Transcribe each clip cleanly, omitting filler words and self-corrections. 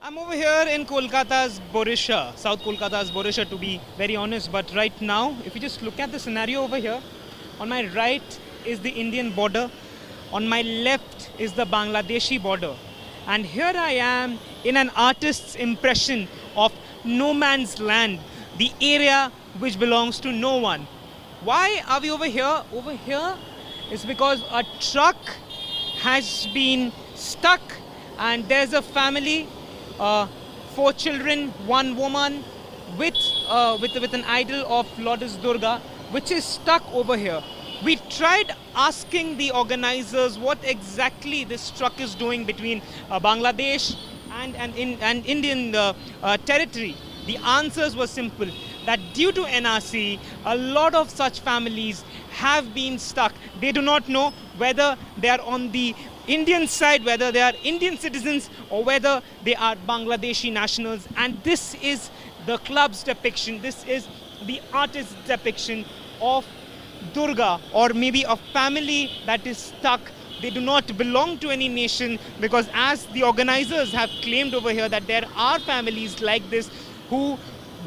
I'm over here in Kolkata's Borisha, South Kolkata's Borisha to be very honest. But right now, if you just look at the scenario over here, on my right is the Indian border, on my left is the Bangladeshi border. And here I am in an artist's impression of no man's land, the area which belongs to no one. Why are we over here? Over here is because a truck has been stuck and there's a family, 4 children, 1 woman with an idol of Lourdes Durga, which is stuck over here. We tried asking the organizers what exactly this truck is doing between Bangladesh and Indian territory. The answers were simple, that due to NRC, a lot of such families have been stuck. They do not know whether they are on the Indian side, whether they are Indian citizens or whether they are Bangladeshi nationals. And this is the club's depiction, this is the artist's depiction of Durga, or maybe a family that is stuck. They do not belong to any nation, because as the organizers have claimed over here that there are families like this who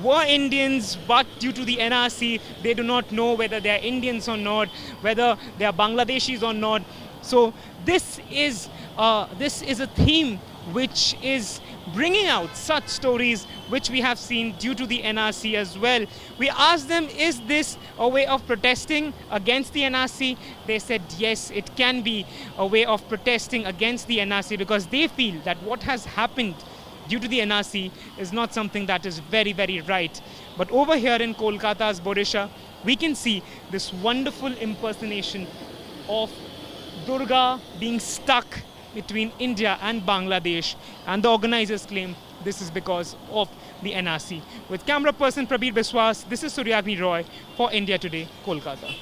were Indians, but due to the NRC, they do not know whether they are Indians or not, whether they are Bangladeshis or not. So this is a theme which is bringing out such stories which we have seen due to the NRC as well. We asked them, is this a way of protesting against the NRC? They said yes, it can be a way of protesting against the NRC, because they feel that what has happened due to the NRC is not something that is very, very right. But over here in Kolkata's Borisha, we can see this wonderful impersonation of Durga being stuck between India and Bangladesh, and the organizers claim this is because of the NRC. With camera person Prabir Biswas, this is Suryagni Roy for India Today, Kolkata.